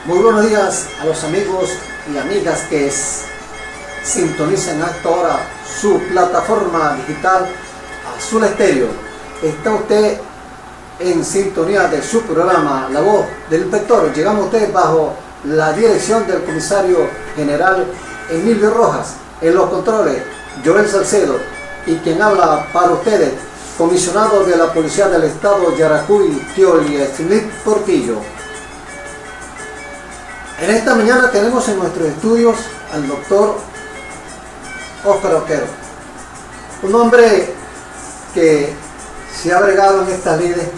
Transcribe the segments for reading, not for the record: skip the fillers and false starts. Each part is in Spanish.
Muy buenos días a los amigos y amigas que sintonizan a esta hora su plataforma digital Azul Estéreo. Está usted en sintonía de su programa La Voz del Inspector. Llegamos a usted bajo la dirección del comisario general Emilio Rojas. En los controles, Joel Salcedo, y quien habla para ustedes, comisionado de la Policía del Estado Yaracuy, Tioli Smith Portillo. En esta mañana tenemos en nuestros estudios al doctor Óscar Oquero, un hombre que se ha bregado en estas lides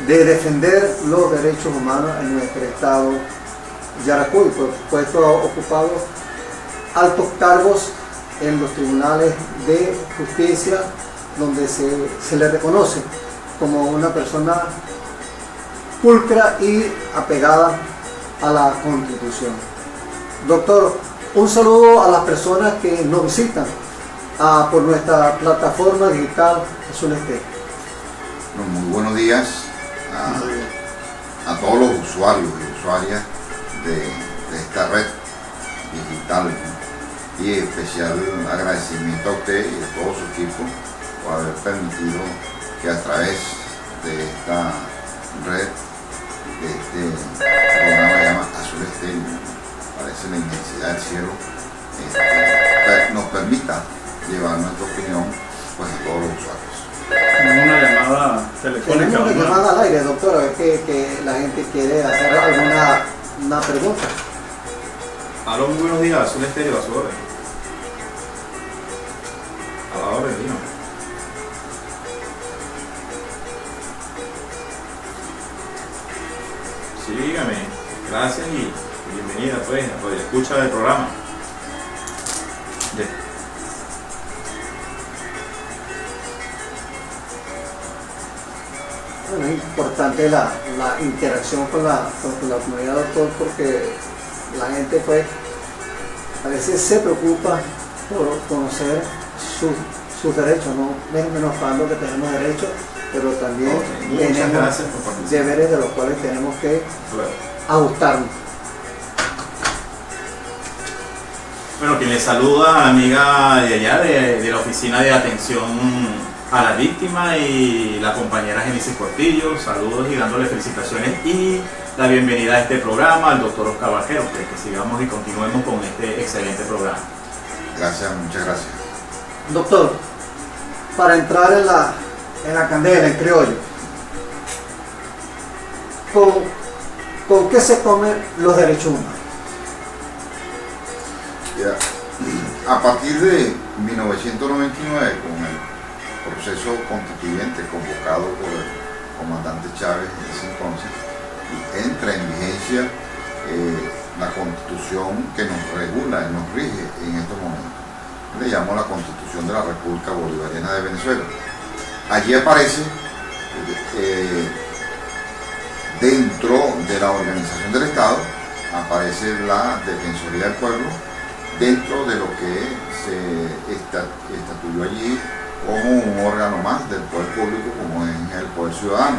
de defender los derechos humanos en nuestro estado Yaracuy, por puesto ocupado altos cargos en los tribunales de justicia, donde se le reconoce como una persona pulcra y apegada a la Constitución. Doctor, un saludo a las personas que nos visitan por nuestra plataforma digital Azul Estéreo. Muy buenos días a todos los usuarios y usuarias de esta red digital, y especial agradecimiento a usted y a todo su equipo por haber permitido que a través de esta red, de este programa que llama Azul Estéreo, parece la inmensidad del cielo, nos permita llevar nuestra opinión pues a todos los usuarios. Tenemos una llamada telefónica. Tenemos una llamada al aire, doctor, a ver que la gente quiere hacer una pregunta. Aló, muy buenos días, Azul Estéreo, a su orden. A la orden, dígame. Sí, dígame. Gracias y bienvenida, pues, a la escucha del programa. Bueno, es importante la interacción con la comunidad, doctor, porque la gente pues a veces se preocupa por conocer sus derechos, no menospreciando que tenemos derechos, pero también tenemos deberes de los cuales tenemos que ajustarnos. Bueno, quien le saluda a la amiga de allá de la Oficina de Atención a la Víctima y la compañera Génesis Portillo. Saludos y dándole felicitaciones y la bienvenida a este programa al doctor Óscar Oquero, que sigamos y continuemos con este excelente programa. Gracias, muchas gracias. Doctor, para entrar en la candela, en criollo, ¿con qué se comen los derechos humanos? A partir de 1999, con el proceso constituyente convocado por el comandante Chávez en ese entonces, entra en vigencia la Constitución que nos regula y nos rige en estos momentos. Le llamo la Constitución de la República Bolivariana de Venezuela. Allí aparece dentro de la organización del Estado, aparece la Defensoría del Pueblo, dentro de lo que se estatuyó allí como un órgano más del poder público, como es el poder ciudadano.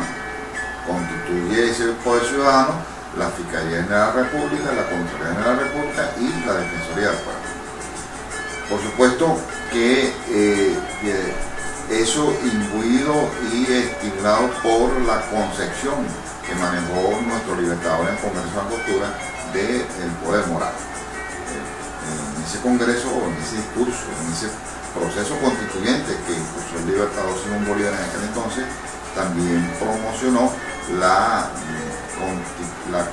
Constituye ese poder ciudadano la Fiscalía General de la República, la Contraloría General de la República y la Defensoría del Pueblo. Por supuesto que eso imbuido y estimulado por la concepción que manejó nuestro libertador en Congreso de Angostura del poder moral. En ese congreso, en ese discurso, en ese proceso constituyente que impulsó el libertador Simón Bolívar en aquel entonces, también promocionó la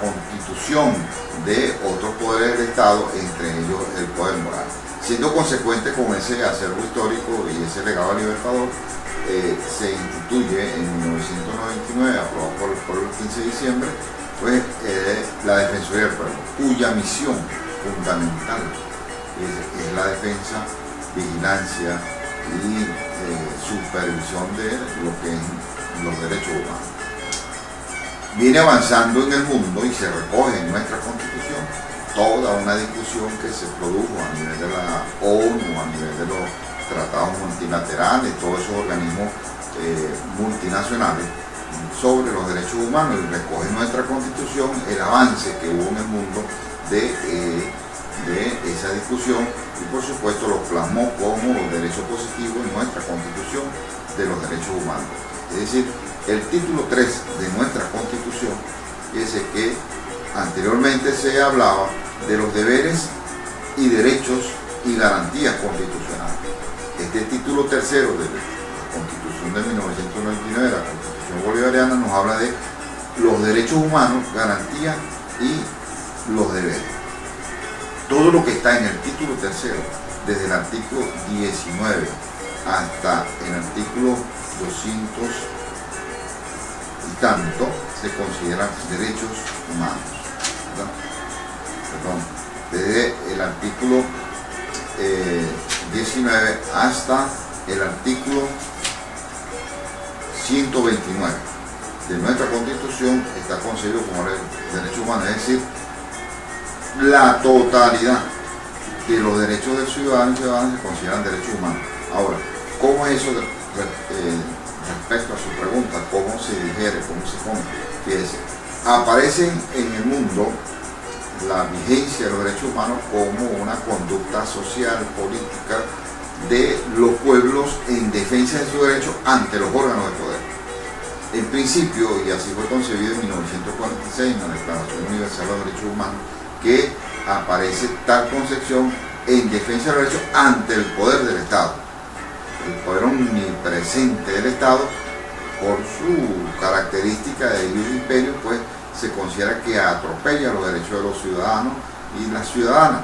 constitución de otros poderes del Estado, entre ellos el poder moral. Siendo consecuente con ese acervo histórico y ese legado del libertador, se instituye en 1999, aprobado por el pueblo el 15 de diciembre, pues, la Defensoría del Pueblo, cuya misión fundamental es la defensa, vigilancia y supervisión de lo que es los derechos humanos. Viene avanzando en el mundo y se recoge en nuestra Constitución toda una discusión que se produjo a nivel de la ONU, a nivel de los tratados multilaterales, todos esos organismos multinacionales, sobre los derechos humanos y recoge en nuestra Constitución el avance que hubo en el mundo de esa discusión y por supuesto lo plasmó como derecho positivo en nuestra Constitución de los derechos humanos. Es decir, el título 3 de nuestra Constitución es el que anteriormente se hablaba de los deberes y derechos y garantías constitucionales. Este título tercero de la Constitución de 1999, la Constitución bolivariana, nos habla de los derechos humanos, garantías y los deberes. Todo lo que está en el título tercero, desde el artículo 19 hasta el artículo 200 y tanto, se consideran derechos humanos. Perdón, desde el artículo 19 hasta el artículo 129 de nuestra Constitución está concebido como derechos humanos, es decir, la totalidad de los derechos del ciudadano y ciudadanas se consideran derechos humanos. Ahora, ¿cómo es eso respecto a su pregunta? ¿Cómo se digiere? ¿Cómo se come? Fíjese, aparecen en el mundo la vigencia de los derechos humanos como una conducta social, política de los pueblos en defensa de sus derechos ante los órganos de poder. En principio, y así fue concebido en 1946 en la Declaración Universal de los Derechos Humanos, que aparece tal concepción en defensa de los derechos ante el poder del Estado. El poder omnipresente del Estado, por su característica de dividir imperio, pues se considera que atropella los derechos de los ciudadanos y las ciudadanas.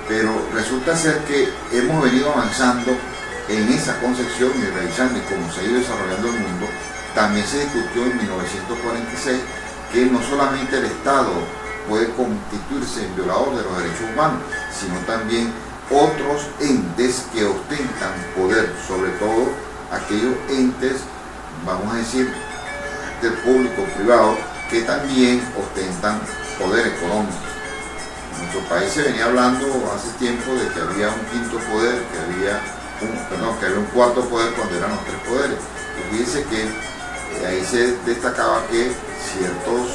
Pero resulta ser que hemos venido avanzando en esa concepción y revisando y cómo se ha ido desarrollando el mundo. También se discutió en 1946 que no solamente el Estado puede constituirse en violador de los derechos humanos, sino también otros entes que ostentan poder, sobre todo aquellos entes, vamos a decir, del público privado, que también ostentan poder económico. En nuestro país se venía hablando hace tiempo de que había un quinto poder, que había un cuarto poder cuando eran los tres poderes. Y fíjense que ahí se destacaba que ciertos,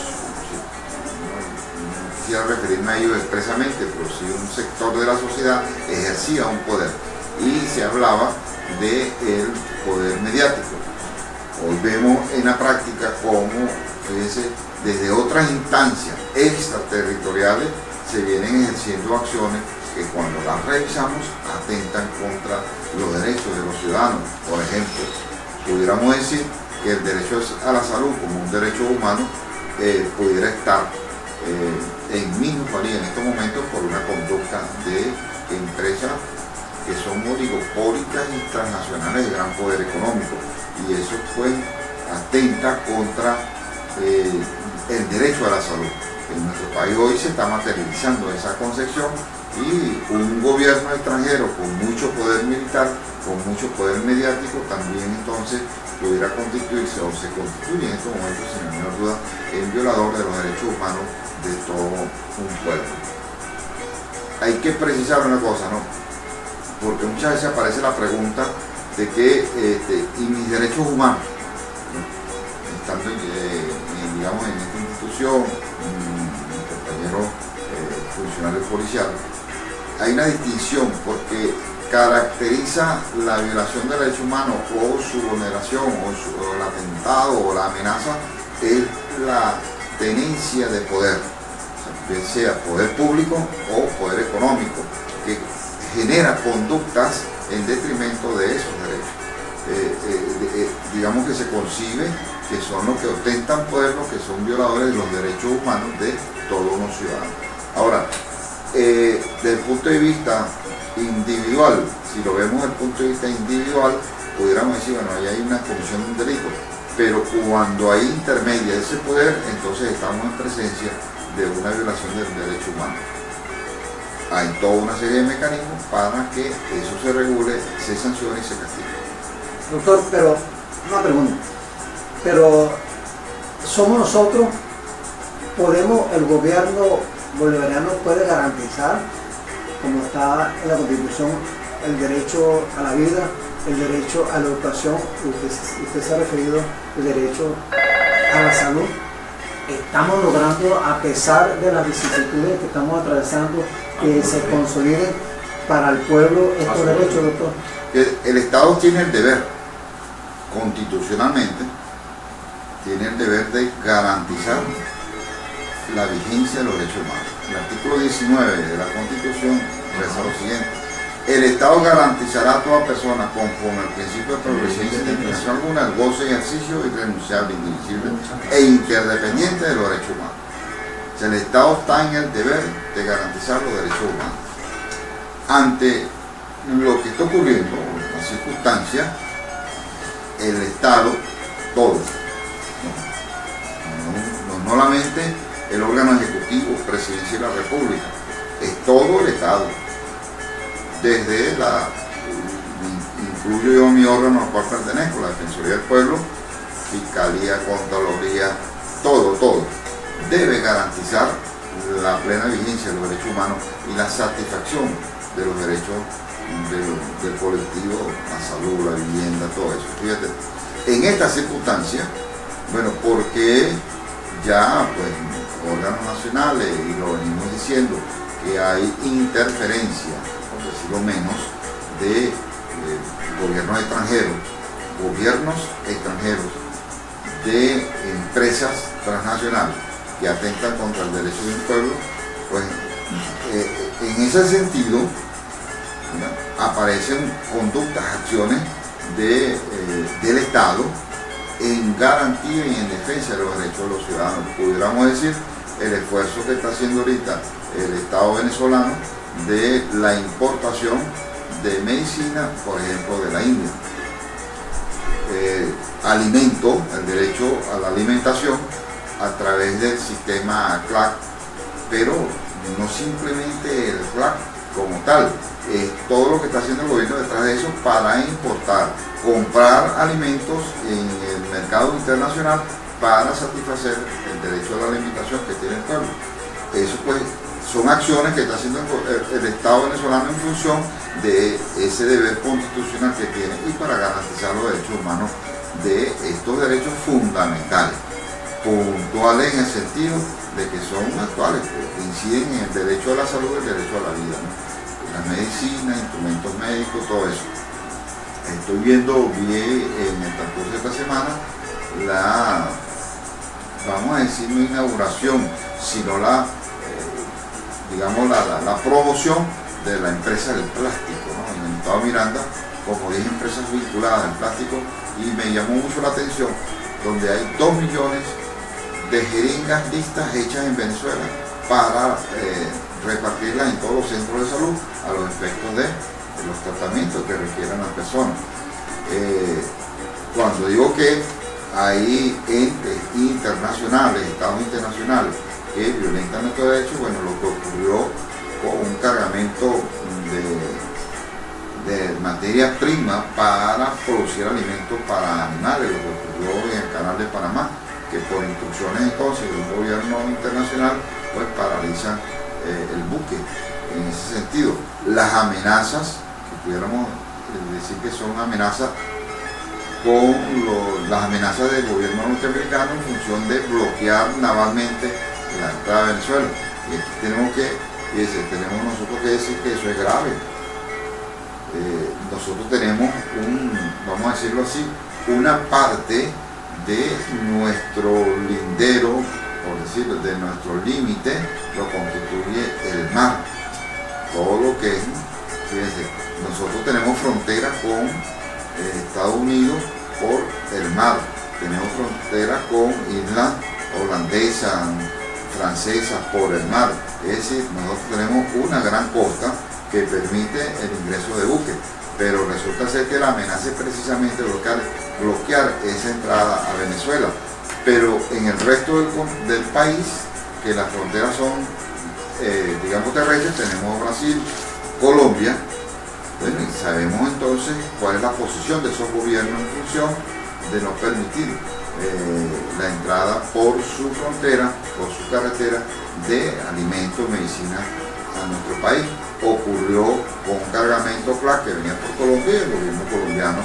no quisiera referirme a ellos expresamente, pero sí un sector de la sociedad ejercía un poder y se hablaba del poder mediático. Hoy vemos en la práctica cómo, fíjense, desde otras instancias extraterritoriales se vienen ejerciendo acciones que cuando las revisamos atentan contra los derechos de los ciudadanos. Por ejemplo, pudiéramos decir que el derecho a la salud como un derecho humano pudiera estar en minusvalía en estos momentos por una conducta de empresas que son oligopólicas y transnacionales de gran poder económico, y eso pues atenta contra el derecho a la salud. En nuestro país hoy se está materializando esa concepción y un gobierno extranjero con mucho poder militar, con mucho poder mediático, también entonces pudiera constituirse o se constituye en estos momentos, sin la menor duda, el violador de los derechos humanos de todo un pueblo. Hay que precisar una cosa, ¿no? Porque muchas veces aparece la pregunta de que, ¿y mis derechos humanos? ¿No? Estando digamos, en esta institución, mi compañero funcionario policial, hay una distinción porque caracteriza la violación de derechos humanos o su vulneración o el atentado o la amenaza es la tenencia de poder, bien sea poder público o poder económico, que genera conductas en detrimento de esos derechos. Digamos que se concibe que son los que ostentan poder, los que son violadores de los derechos humanos de todos los ciudadanos. Ahora, desde el punto de vista individual, si lo vemos desde el punto de vista individual, pudiéramos decir, bueno, ahí hay una comisión de un delito, pero cuando hay intermedia ese poder, entonces estamos en presencia de una violación del derecho humano. Hay toda una serie de mecanismos para que eso se regule, se sancione y se castigue. Doctor, pero una pregunta, pero somos nosotros, el gobierno bolivariano puede garantizar, como está en la Constitución, el derecho a la vida, el derecho a la educación, usted se ha referido al derecho a la salud, estamos logrando, a pesar de las vicisitudes que estamos atravesando, que se consoliden para el pueblo estos derechos, doctor? El Estado tiene el deber, constitucionalmente, tiene el deber de garantizar la vigencia de los derechos humanos. El artículo 19 de la Constitución reza lo siguiente: el Estado garantizará a toda persona, conforme al principio de progresión y sin discriminación alguna, el goce y ejercicio irrenunciable, indivisible e interdependiente de los derechos humanos. O sea, el Estado está en el deber de garantizar los derechos humanos. Ante lo que está ocurriendo, las circunstancias, el Estado, todo, no solamente el órgano ejecutivo, presidencia de la República, es todo el Estado. Desde incluyo yo mi órgano al cual pertenezco, la Defensoría del Pueblo, Fiscalía, Contraloría, todo, debe garantizar la plena vigencia de los derechos humanos y la satisfacción de los derechos del colectivo, la salud, la vivienda, todo eso. Fíjate, en estas circunstancias, bueno, porque ya pues órganos nacionales, y lo venimos diciendo, que hay interferencia, por decirlo menos, de gobiernos extranjeros, de empresas transnacionales que atentan contra el derecho de un pueblo, pues en ese sentido, ¿verdad?, aparecen conductas, acciones del Estado en garantía y en defensa de los derechos de los ciudadanos. Pudiéramos decir el esfuerzo que está haciendo ahorita el Estado venezolano de la importación de medicina, por ejemplo, de la India. Alimento, el derecho a la alimentación a través del sistema CLAC, pero no simplemente el CLAC como tal, es todo lo que está haciendo el gobierno detrás de eso para importar, comprar alimentos en el mercado internacional para satisfacer el derecho a la alimentación que tiene el pueblo. Eso pues son acciones que está haciendo el Estado venezolano en función de ese deber constitucional que tiene y para garantizar los derechos humanos de estos derechos fundamentales, puntuales en el sentido de que son actuales, que inciden en el derecho a la salud y el derecho a la vida, ¿no? La medicina, instrumentos médicos, todo eso. Vi en el transcurso de esta semana vamos a decir, no inauguración, sino la promoción de la empresa del plástico, ¿no? En el estado Miranda, como 10 empresas vinculadas al plástico, y me llamó mucho la atención, donde hay 2 millones de jeringas listas hechas en Venezuela para repartirlas en todos los centros de salud a los efectos de los tratamientos que requieran las personas. Cuando digo que hay entes internacionales, estados internacionales que violentan nuestros derechos, bueno, lo que ocurrió con un cargamento de materia prima para producir alimentos para animales, lo que ocurrió en el canal de Panamá, que por instrucciones entonces de un gobierno internacional pues paralizan el buque. En ese sentido, las amenazas, que pudiéramos decir que son amenazas las amenazas del gobierno norteamericano en función de bloquear navalmente la entrada de Venezuela. Y aquí tenemos nosotros que decir que eso es grave. Nosotros tenemos vamos a decirlo así, una parte de nuestro lindero, por decirlo, de nuestro límite, lo constituye el mar. Todo lo que es, fíjense, nosotros tenemos frontera con Estados Unidos por el mar, tenemos frontera con islas holandesas, francesas por el mar, es decir, nosotros tenemos una gran costa que permite el ingreso de buques, pero resulta ser que la amenaza es precisamente bloquear esa entrada a Venezuela, pero en el resto del país, que las fronteras son digamos terrestres, tenemos Brasil, Colombia. Bueno, y sabemos entonces cuál es la posición de esos gobiernos en función de no permitir la entrada por su frontera, por su carretera, de alimentos, medicina a nuestro país. Ocurrió con un cargamento CLAC que venía por Colombia y el gobierno colombiano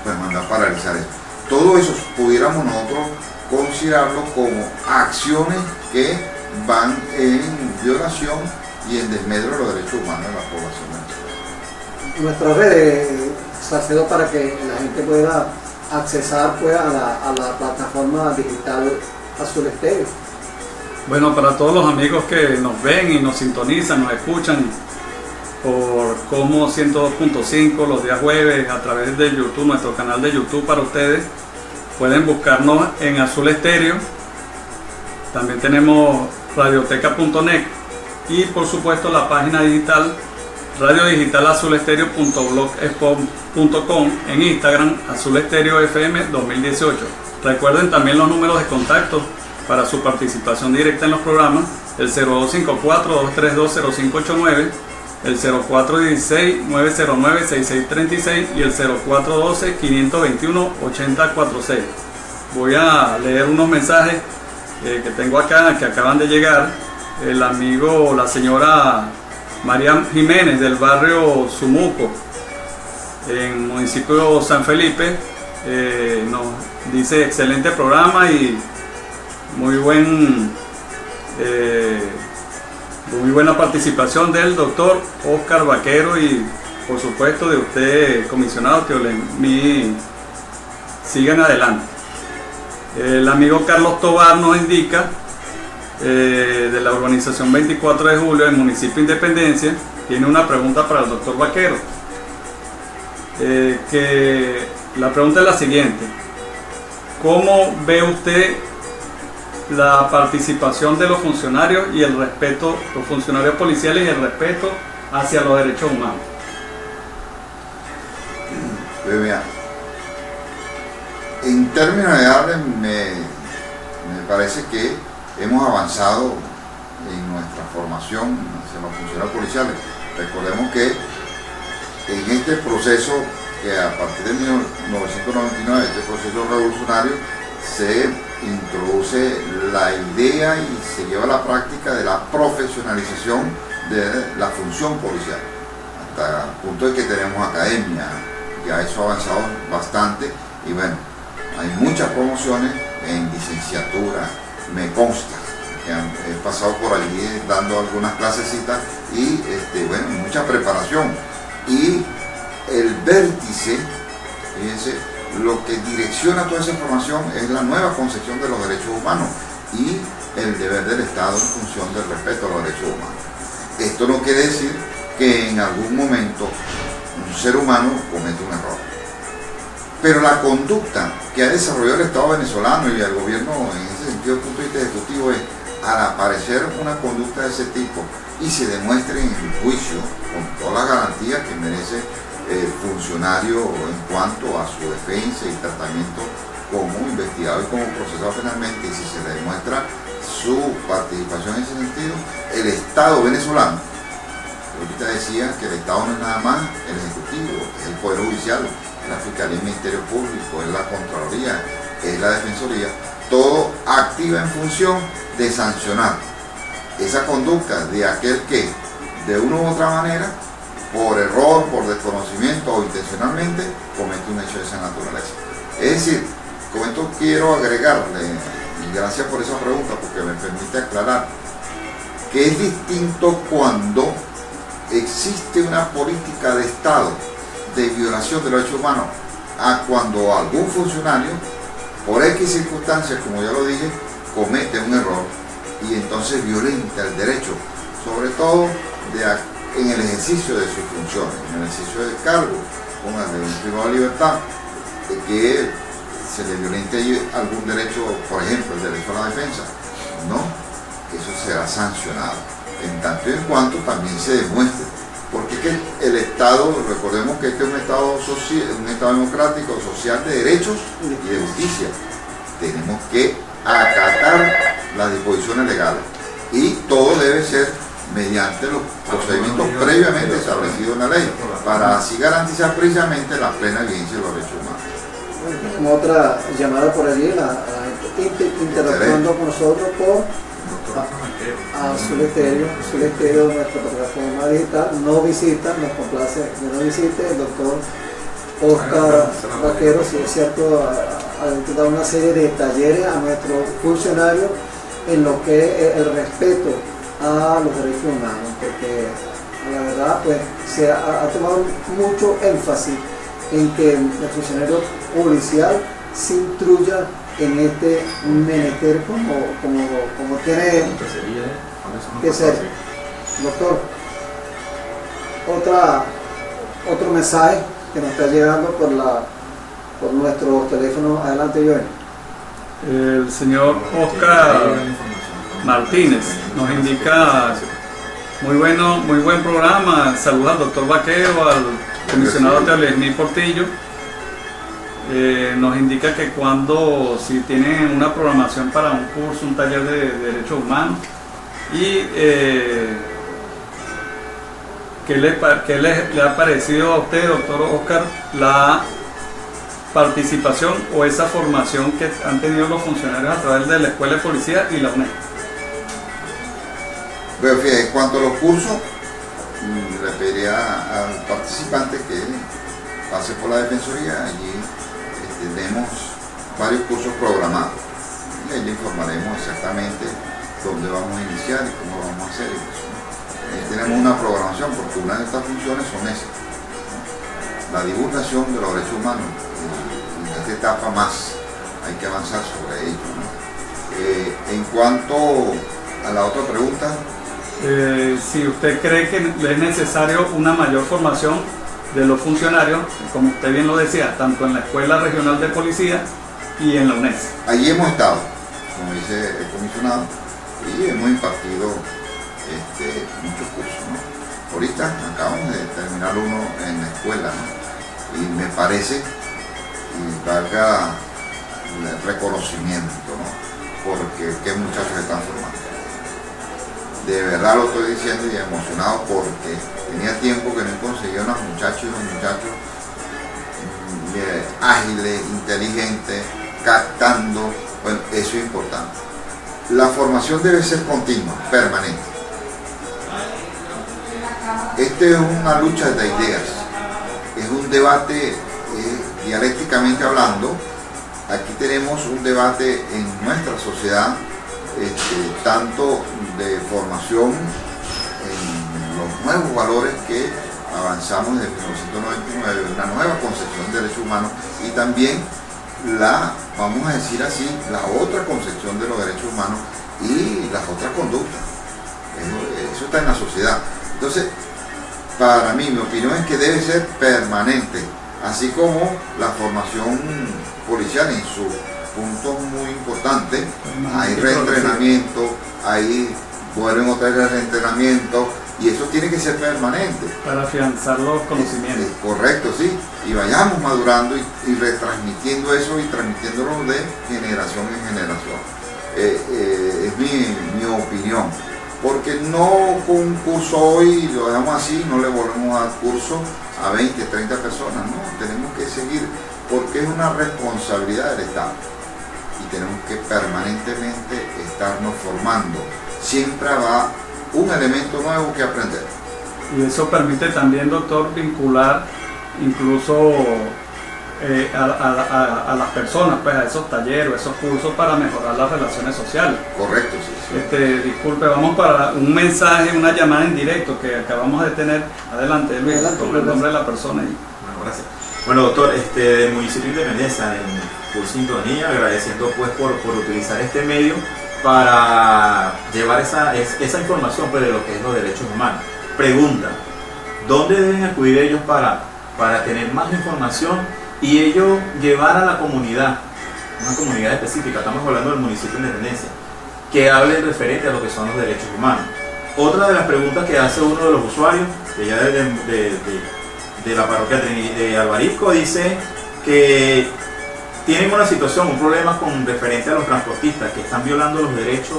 pues manda a paralizar eso. Todo eso pudiéramos nosotros considerarlo como acciones que van en violación y en desmedro de los derechos humanos de la población venezolana. Nuestras redes, Salcedo, para que la gente pueda accesar pues, a la plataforma digital Azul Estéreo. Bueno, para todos los amigos que nos ven y nos sintonizan, nos escuchan por Como 102.5 los días jueves a través de YouTube, nuestro canal de YouTube para ustedes, pueden buscarnos en Azul Estéreo. También tenemos radioteca.net y por supuesto la página digital radiodigitalazulesterio.blogspot.com, en Instagram Azul Estéreo FM 2018. Recuerden también los números de contacto para su participación directa en los programas: el 0254-232-0589, el 0416-909-6636 y el 0412-521-8046. Voy a leer unos mensajes que tengo acá, que acaban de llegar. El amigo, la señora María Jiménez del barrio Sumuco, en el municipio de San Felipe, nos dice: excelente programa y muy buena participación del doctor Oscar Vaquero y por supuesto de usted, comisionado Teolemí. Sigan adelante. El amigo Carlos Tobar nos indica, de la urbanización 24 de julio del municipio Independencia, tiene una pregunta para el doctor Vaquero. Que la pregunta es la siguiente: ¿cómo ve usted la participación de los funcionarios y el respeto, los funcionarios policiales y el respeto hacia los derechos humanos? Vea, en términos de orden, me parece que hemos avanzado en nuestra formación hacia los funcionarios policiales. Recordemos que en este proceso, que a partir de 1999, este proceso revolucionario, se introduce la idea y se lleva a la práctica de la profesionalización de la función policial, hasta el punto de que tenemos academia. Ya eso ha avanzado bastante y bueno, hay muchas promociones en licenciatura, me consta que he pasado por allí dando algunas clasecitas y bueno, mucha preparación. Y el vértice, fíjense, lo que direcciona toda esa información es la nueva concepción de los derechos humanos y el deber del Estado en función del respeto a los derechos humanos. Esto no quiere decir que en algún momento un ser humano comete un error, pero la conducta que ha desarrollado el Estado venezolano y el gobierno en ese sentido, desde el punto de vista ejecutivo, es al aparecer una conducta de ese tipo y se demuestre en el juicio con todas las garantías que merece el funcionario en cuanto a su defensa y tratamiento como investigado y como procesado penalmente, y si se le demuestra su participación en ese sentido, el Estado venezolano, ahorita decía que el Estado no es nada más el Ejecutivo, es el Poder Judicial, es la Fiscalía y el Ministerio Público, es la Contraloría, es la Defensoría, todo activa en función de sancionar esa conducta de aquel que, de una u otra manera, por error, por desconocimiento o intencionalmente, comete un hecho de esa naturaleza. Es decir, con esto quiero agregarle, y gracias por esa pregunta porque me permite aclarar, que es distinto cuando existe una política de Estado de violación de los derechos humanos a cuando algún funcionario, por X circunstancias, como ya lo dije, comete un error y entonces violenta el derecho, sobre todo en el ejercicio de sus funciones, en el ejercicio del cargo, como el de un privado de libertad, de que se le violente algún derecho, por ejemplo, el derecho a la defensa, no, eso será sancionado, en tanto y en cuanto también se demuestre, porque es que el Estado, recordemos que este es un Estado democrático, social, de derechos y de justicia, tenemos que acatar las disposiciones legales y todo debe ser mediante los procedimientos previamente establecidos en la ley, para así garantizar precisamente la plena vigencia de los derechos humanos. Bueno, tenemos otra llamada por allí, la gente interactuando con nosotros por Azul Estéreo, nuestra plataforma digital. Nos visita, nos complace que nos visite el doctor Oscar Vaquero, si es cierto, a dar una serie de talleres a nuestros funcionarios en lo que es el respeto a los derechos humanos, porque la verdad pues se ha tomado mucho énfasis en que el funcionario policial se instruya en este menester como tiene que ser. Doctor, otro mensaje que nos está llegando por nuestro teléfono. Adelante, Joel. El señor Oscar Martínez nos indica: muy buen programa. Saluda al doctor Vaquero, al comisionado Teolesmí Portillo. Nos indica que si tienen una programación para un curso, un taller de derechos humanos, y ¿qué le ha parecido a usted, doctor Oscar, la participación o esa formación que han tenido los funcionarios a través de la Escuela de Policía y la UNED? Bueno, fíjate, en cuanto a los cursos, le pediría al participante que pase por la Defensoría. Allí tenemos varios cursos programados y ahí le informaremos exactamente dónde vamos a iniciar y cómo lo vamos a hacer. Tenemos una programación, porque una de estas funciones son esas, ¿no? La divulgación de los derechos humanos. En esta etapa más hay que avanzar sobre ello, ¿no? En cuanto a la otra pregunta, si usted cree que es necesario una mayor formación de los funcionarios, como usted bien lo decía, tanto en la Escuela Regional de Policía y en la UNED. Allí hemos estado, como dice el comisionado, y hemos impartido muchos cursos, ¿no? Ahorita acabamos de terminar uno en la escuela, ¿no? Y me parece, y valga el reconocimiento, ¿no? Porque qué muchachos están formando. De verdad lo estoy diciendo y emocionado, porque tenía tiempo que no conseguía unos muchachos y unos muchachos ágiles, inteligentes, captando. Bueno, eso es importante. La formación debe ser continua, permanente. Este es una lucha de ideas, es un debate dialécticamente hablando. Aquí tenemos un debate en nuestra sociedad, tanto de formación en los nuevos valores que avanzamos desde 1999, una nueva concepción de derechos humanos, y también vamos a decir así, la otra concepción de los derechos humanos y las otras conductas. Eso está en la sociedad. Entonces, para mí, mi opinión es que debe ser permanente, así como la formación policial en sus puntos muy importantes. Hay reentrenamiento, hay vuelven otra vez reentrenamiento, y eso tiene que ser permanente. Para afianzar los conocimientos. Correcto, sí, y vayamos madurando y retransmitiendo eso y transmitiéndolo de generación en generación. Es mi opinión. Porque no con un curso hoy lo dejamos así, no le volvemos a dar curso a 20, 30 personas, no, tenemos que seguir, porque es una responsabilidad del Estado y tenemos que permanentemente estarnos formando. Siempre va un elemento nuevo que aprender. Y eso permite también, doctor, vincular incluso a las personas, pues, a esos talleres, esos cursos para mejorar las relaciones sociales. Correcto, sí. Disculpe, vamos para un mensaje, una llamada en directo que acabamos de tener. Adelante, Luis, con el nombre de la persona. Bueno, gracias. Bueno, doctor, del municipio de Independencia, en full sintonía, agradeciendo pues por utilizar este medio para llevar esa información pues, de lo que es los derechos humanos. Pregunta, ¿dónde deben acudir ellos para tener más información y ello llevar a la comunidad, una comunidad específica? Estamos hablando del municipio de Independencia, que hable referente a lo que son los derechos humanos. Otra de las preguntas que hace uno de los usuarios, que ya de la parroquia de Alvarisco, dice que tienen una situación, un problema con referente a los transportistas que están violando los derechos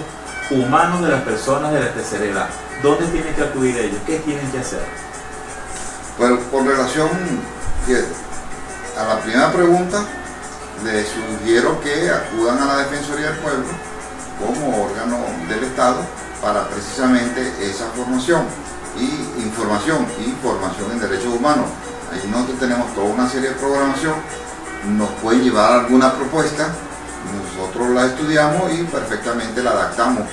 humanos de las personas de la tercera edad. ¿Dónde tienen que acudir ellos? ¿Qué tienen que hacer? Bueno, con relación a la primera pregunta, les sugiero que acudan a la Defensoría del Pueblo como órgano del Estado para precisamente esa formación y información en derechos humanos. Ahí nosotros tenemos toda una serie de programación nos pueden llevar alguna propuesta, nosotros la estudiamos y perfectamente la adaptamos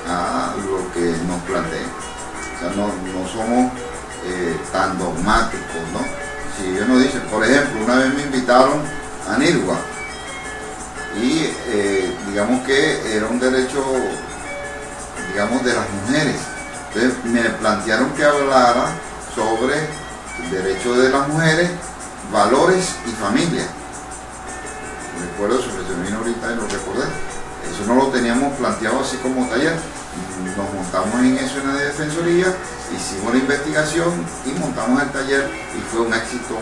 a lo que nos planteen. O sea, no somos tan dogmáticos, ¿no? Si ellos nos dicen, por ejemplo, una vez me invitaron a Nirgua y digamos que era un derecho, digamos, de las mujeres. Entonces me plantearon que hablara sobre el derecho de las mujeres, valores y familia. Recuerdo eso que se me vino ahorita y lo recordé. Eso no lo teníamos planteado así como taller. Nos montamos en eso en la defensoría, hicimos la investigación y montamos el taller y fue un éxito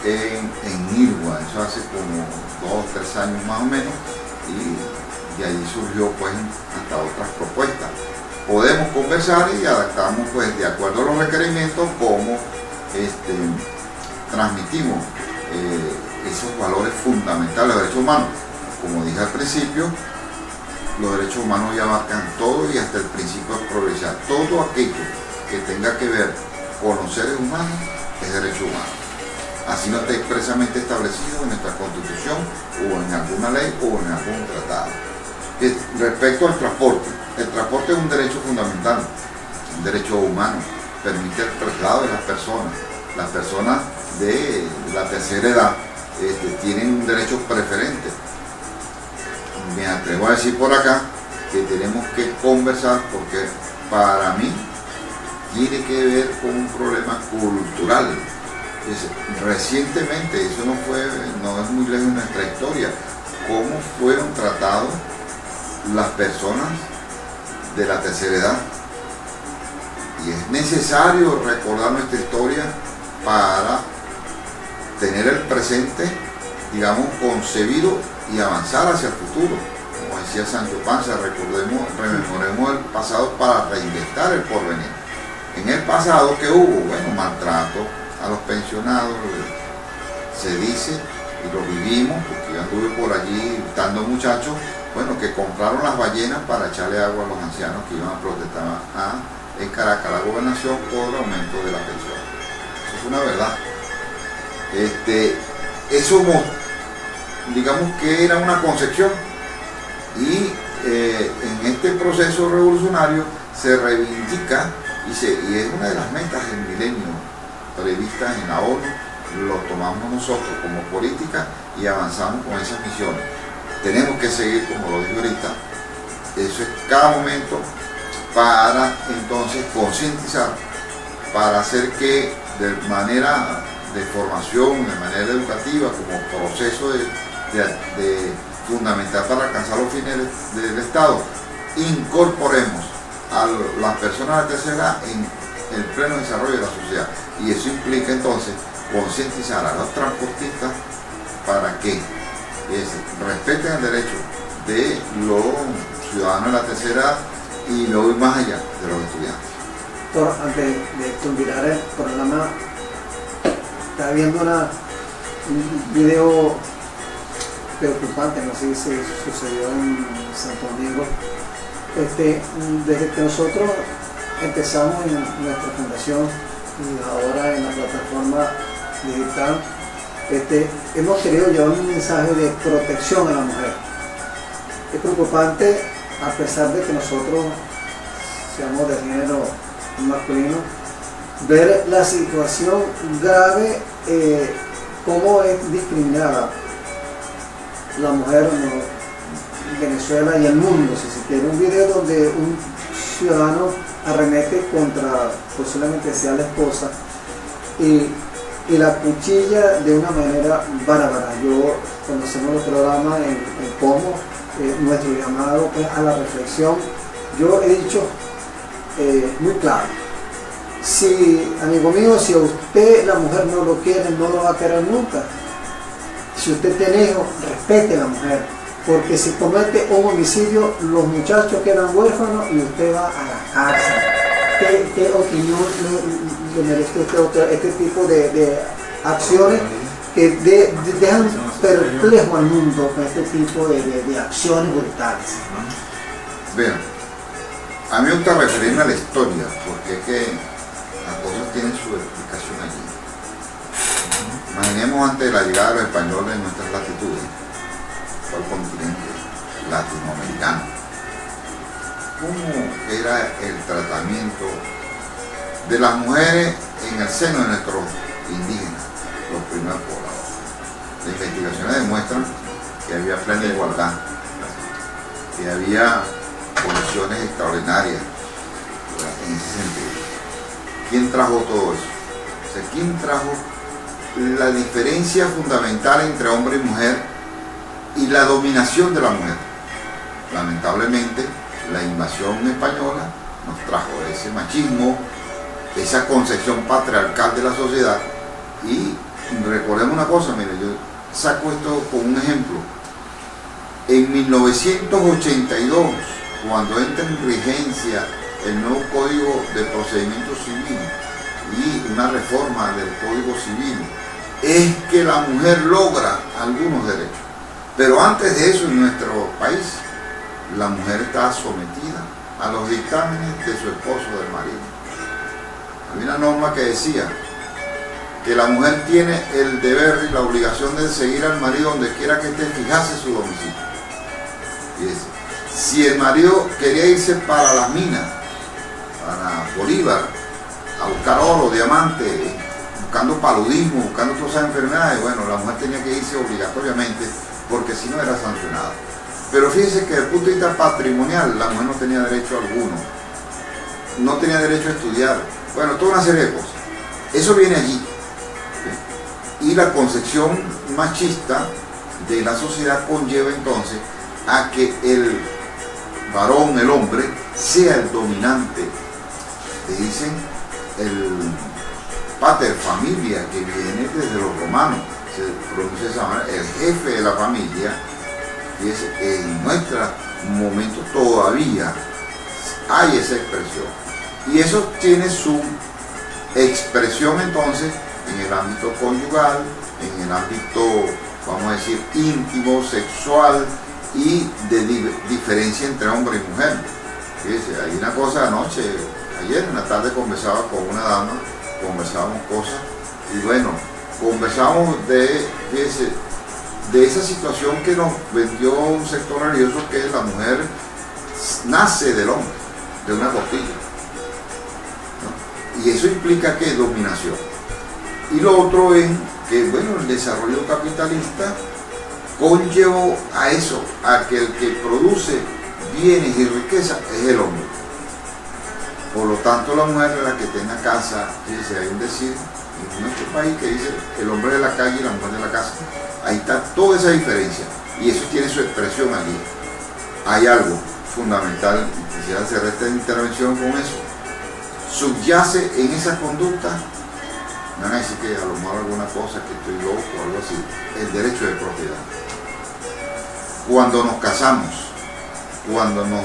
en Nirgua. Eso hace como 2 o 3 años más o menos, y de ahí surgió pues hasta otras propuestas. Podemos conversar y adaptamos pues de acuerdo a los requerimientos cómo transmitimos esos valores fundamentales de derechos humanos. Como dije al principio, los derechos humanos ya abarcan todo y hasta el principio de progresar. Todo aquello que tenga que ver con los seres humanos es derecho humano. Así no está expresamente establecido en nuestra Constitución o en alguna ley o en algún tratado. Respecto al transporte, el transporte es un derecho fundamental, un derecho humano, permite el traslado de las personas. Las personas de la tercera edad tienen un derecho preferente. Me atrevo a decir por acá que tenemos que conversar porque para mí tiene que ver con un problema cultural. Recientemente, eso no es muy lejos en nuestra historia, cómo fueron tratados las personas de la tercera edad. Y es necesario recordar nuestra historia para tener el presente, digamos, concebido y avanzar hacia el futuro. Como decía Sancho Panza, rememoremos el pasado para reinventar el porvenir. En el pasado, ¿qué hubo? Bueno, maltrato a los pensionados, se dice, y lo vivimos, porque yo anduve por allí dando muchachos, bueno, que compraron las ballenas para echarle agua a los ancianos que iban a protestar en Caracas la gobernación por el aumento de la pensión. Eso es una verdad. Eso, digamos que era una concepción, y en este proceso revolucionario se reivindica y es una de las metas del milenio previstas en la ONU. Lo tomamos nosotros como política y avanzamos con esas misiones. Tenemos que seguir, como lo dije ahorita, eso es cada momento, para entonces concientizar, para hacer que de manera de formación, de manera educativa, como proceso de fundamental para alcanzar los fines del Estado, incorporemos a las personas de tercera edad en el pleno desarrollo de la sociedad. Y eso implica entonces concientizar a los transportistas para que respeten el derecho de los ciudadanos de la tercera edad y luego ir más allá de los estudiantes. Doctor, antes de culminar el programa, estaba viendo un video preocupante, no sé si sucedió en Santo Domingo. Desde que nosotros empezamos en nuestra fundación y ahora en la plataforma digital, hemos querido llevar un mensaje de protección a la mujer. Es preocupante, a pesar de que nosotros seamos de género masculino, ver la situación grave, cómo es discriminada la mujer en Venezuela y el mundo, si se quiere. Un video donde un ciudadano arremete contra, posiblemente sea la esposa, y la cuchilla de una manera bárbara. Yo, conocemos los programas en cómo nuestro llamado pues, a la reflexión. Yo he dicho muy claro, si, amigo mío, si a usted la mujer no lo quiere, no lo va a querer nunca. Si usted tiene hijos, respete a la mujer, porque si comete un homicidio, los muchachos quedan huérfanos y usted va a la cárcel. ¿Qué opinión le merece usted este tipo de acciones que dejan perplejo al mundo con este tipo de acciones brutales? Bien, a mí me gusta referirme a la historia, porque es que las cosas tienen su explicación allí. Imaginemos antes de la llegada de los españoles en nuestras latitudes, al continente latinoamericano, cómo era el tratamiento de las mujeres en el seno de nuestros indígenas, los primeros pobladores. Las investigaciones demuestran que había plena igualdad, que había condiciones extraordinarias en ese sentido. ¿Quién trajo todo eso? O sea, ¿quién trajo la diferencia fundamental entre hombre y mujer y la dominación de la mujer? Lamentablemente, la invasión española nos trajo ese machismo, esa concepción patriarcal de la sociedad. Y recordemos una cosa, mire, yo saco esto como un ejemplo. En 1982, cuando entra en vigencia el nuevo Código de Procedimiento Civil y una reforma del Código Civil, es que la mujer logra algunos derechos. Pero antes de eso, en nuestro país, la mujer estaba sometida a los dictámenes de su esposo, del marido. Había una norma que decía que la mujer tiene el deber y la obligación de seguir al marido donde quiera que esté, fijase su domicilio. Fíjese, si el marido quería irse para las minas, para Bolívar, a buscar oro, diamante, buscando paludismo, buscando todas esas enfermedades, bueno, la mujer tenía que irse obligatoriamente, porque si no era sancionada. Pero fíjense que desde el punto de vista patrimonial, la mujer no tenía derecho alguno, no tenía derecho a estudiar, bueno, toda una serie de cosas. Eso viene allí. Y la concepción machista de la sociedad conlleva entonces a que el varón, el hombre, sea el dominante. Le dicen el pater familia, que viene desde los romanos, se pronuncia de esa manera, el jefe de la familia. Y en nuestro momento todavía hay esa expresión. Y eso tiene su expresión entonces en el ámbito conyugal, en el ámbito, vamos a decir, íntimo, sexual y de diferencia entre hombre y mujer. Fíjese, hay una cosa anoche, ayer en la tarde conversaba con una dama, conversábamos cosas y bueno, conversamos de, fíjese, de esa situación que nos vendió un sector religioso, que la mujer nace del hombre, de una costilla, ¿no? Y eso implica que dominación. Y lo otro es que, bueno, el desarrollo capitalista conllevó a eso, a que el que produce bienes y riqueza es el hombre. Por lo tanto, la mujer es la que tenga casa. Fíjense, hay un decir en nuestro país que dice el hombre de la calle y la mujer de la casa. Ahí está toda esa diferencia y eso tiene su expresión allí. Hay algo fundamental, quisiera hacer esta intervención con eso. Subyace en esa conducta, me van a decir que a lo mejor alguna cosa, que estoy loco o algo así, el derecho de propiedad. Cuando nos casamos, cuando nos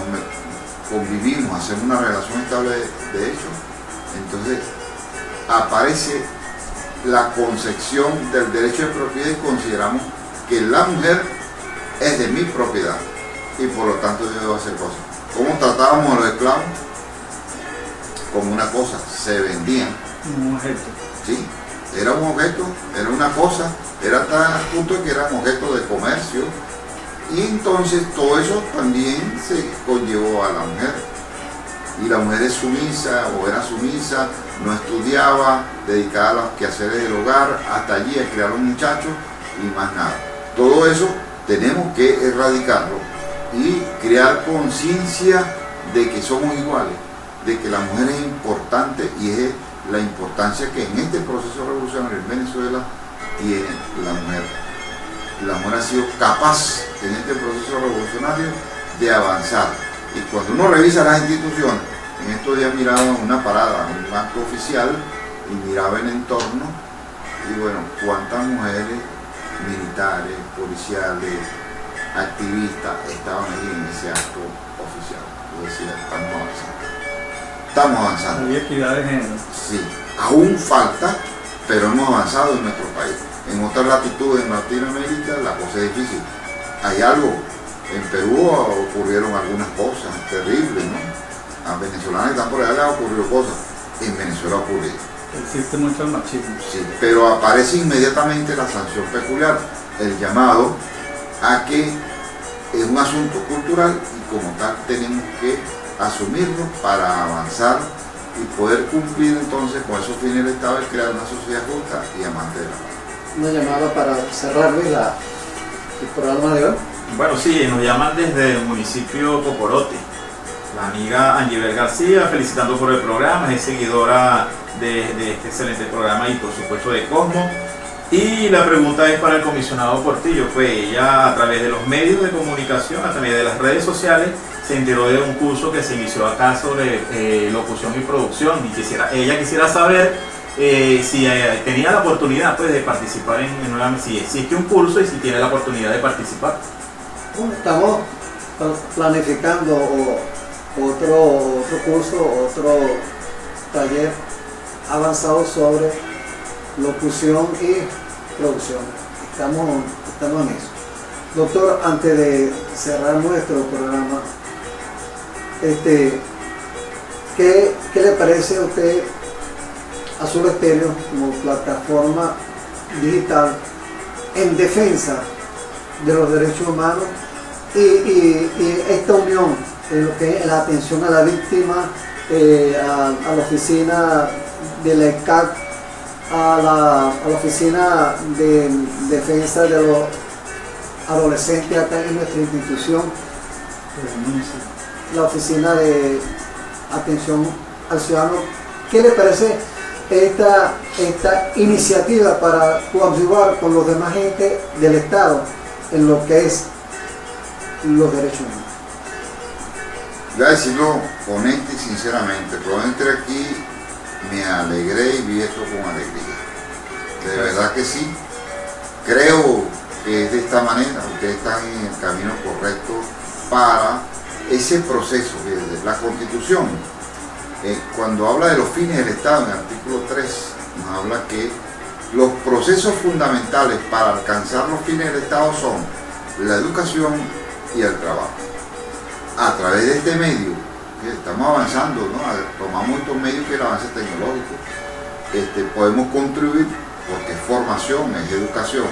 convivimos, hacemos una relación estable de hecho, entonces aparece la concepción del derecho de propiedad y consideramos que la mujer es de mi propiedad y por lo tanto yo debo hacer cosas. ¿Cómo tratábamos a los esclavos? Como una cosa, se vendían. Un objeto. Sí, era un objeto, era una cosa, era hasta el punto de que eran objetos de comercio y entonces todo eso también se conllevó a la mujer. Y la mujer es sumisa o era sumisa, no estudiaba, dedicada a los quehaceres del hogar, hasta allí a criar a los muchachos y más nada. Todo eso tenemos que erradicarlo y crear conciencia de que somos iguales, de que la mujer es importante y es la importancia que en este proceso revolucionario en Venezuela tiene la mujer. La mujer ha sido capaz en este proceso revolucionario de avanzar. Y cuando uno revisa las instituciones, en estos días miraba una parada, un acto oficial, y miraba el entorno, y bueno, cuántas mujeres militares, policiales, activistas estaban ahí en ese acto oficial. Yo decía, estamos avanzando. Estamos avanzando. Hay equidad de género. Sí, aún falta, pero hemos avanzado en nuestro país. En otras latitudes, en Latinoamérica, la cosa es difícil. Hay algo. En Perú ocurrieron algunas cosas terribles, ¿no? A venezolanos que están por allá les ocurrió cosas. En Venezuela ocurrió. Existe mucho el machismo. Sí, pero aparece inmediatamente la sanción peculiar, el llamado a que es un asunto cultural y como tal tenemos que asumirlo para avanzar y poder cumplir entonces con esos fines del Estado y crear una sociedad justa y amante de la paz. Una llamada para cerrar, Luis, el programa de hoy. Bueno, sí, nos llaman desde el municipio Cocorote. La amiga Angibel García, felicitando por el programa, es seguidora de este excelente programa y por supuesto de Cosmo. Y la pregunta es para el comisionado Portillo. Pues ella, a través de los medios de comunicación, a través de las redes sociales, se enteró de un curso que se inició acá sobre locución y producción y ella quisiera saber si tenía la oportunidad pues, de participar si existe un curso y si tiene la oportunidad de participar. Bueno, estamos planificando otro curso, otro taller avanzado sobre locución y producción. Estamos en eso. Doctor, antes de cerrar nuestro programa, ¿qué le parece a usted Azul Estéreo como plataforma digital en defensa de los derechos humanos y esta unión en lo que es la atención a la víctima, a la oficina de la ECAC, a la oficina de defensa de los adolescentes acá en nuestra institución, la oficina de atención al ciudadano? ¿Qué le parece esta iniciativa para coadyuvar con los demás gente del Estado en lo que es los derechos humanos? Voy a decirlo honesta y sinceramente, cuando entré aquí me alegré y vi esto con alegría. De verdad que sí. Creo que es de esta manera, ustedes están en el camino correcto para ese proceso de la Constitución. Cuando habla de los fines del Estado, en el artículo 3, nos habla que los procesos fundamentales para alcanzar los fines del Estado son la educación y el trabajo. A través de este medio, que estamos avanzando, ¿no? Tomamos estos medios que el avance tecnológico, podemos contribuir, porque es formación, es educación,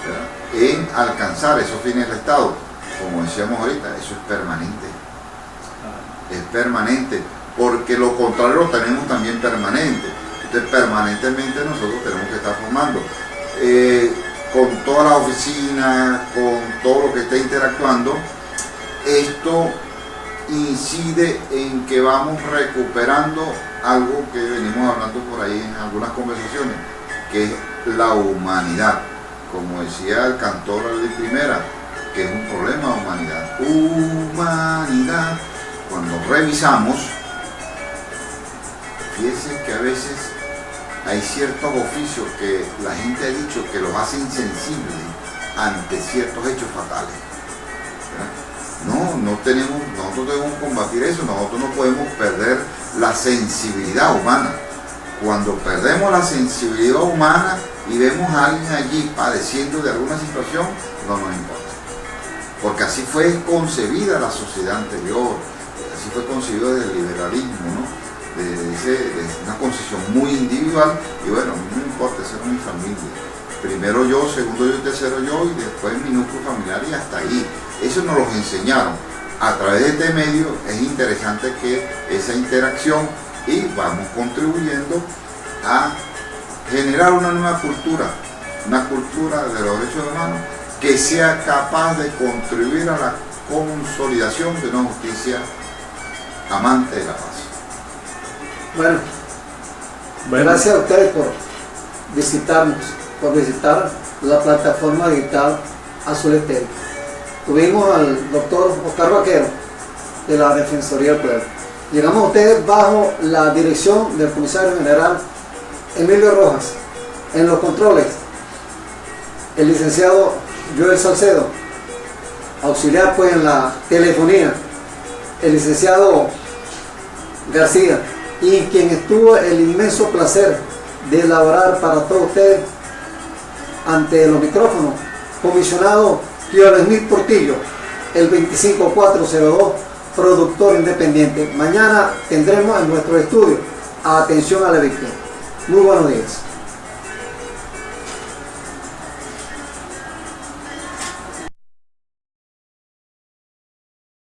¿verdad?, en alcanzar esos fines del Estado. Como decíamos ahorita, eso es permanente, porque lo contrario lo tenemos también permanente. Entonces permanentemente nosotros tenemos que estar formando, con todas las oficinas, con todo lo que esté interactuando. Esto incide en que vamos recuperando algo que venimos hablando por ahí en algunas conversaciones, que es la humanidad. Como decía el cantor Luis Primera, que es un problema de humanidad. Humanidad. Cuando revisamos, fíjense que a veces hay ciertos oficios que la gente ha dicho que los hace insensibles ante ciertos hechos fatales, ¿verdad? Nosotros debemos combatir eso. Nosotros no podemos perder la sensibilidad humana. Cuando perdemos la sensibilidad humana y vemos a alguien allí padeciendo de alguna situación, no nos importa. Porque así fue concebida la sociedad anterior, así fue concebido desde el liberalismo, ¿no? De una concepción muy individual, y bueno, a mí no me importa, esa es mi familia. Primero yo, segundo yo, tercero yo, y después mi núcleo familiar, y hasta ahí. Eso nos lo enseñaron. A través de este medio es interesante que esa interacción, y vamos contribuyendo a generar una nueva cultura de los derechos humanos que sea capaz de contribuir a la consolidación de una justicia amante de la paz. Bueno, gracias a ustedes por visitarnos, por visitar la plataforma digital Azul Estéreo. Tuvimos al doctor Oscar Vaquero de la Defensoría del Pueblo. Llegamos a ustedes bajo la dirección del comisario general Emilio Rojas. En los controles, el licenciado Joel Salcedo. Auxiliar pues en la telefonía, el licenciado García. Y quien estuvo el inmenso placer de elaborar para todos ustedes ante los micrófonos, comisionado Kioresmith Portillo, el 25402, productor independiente. Mañana tendremos en nuestro estudio Atención a la Víctima. Muy buenos días.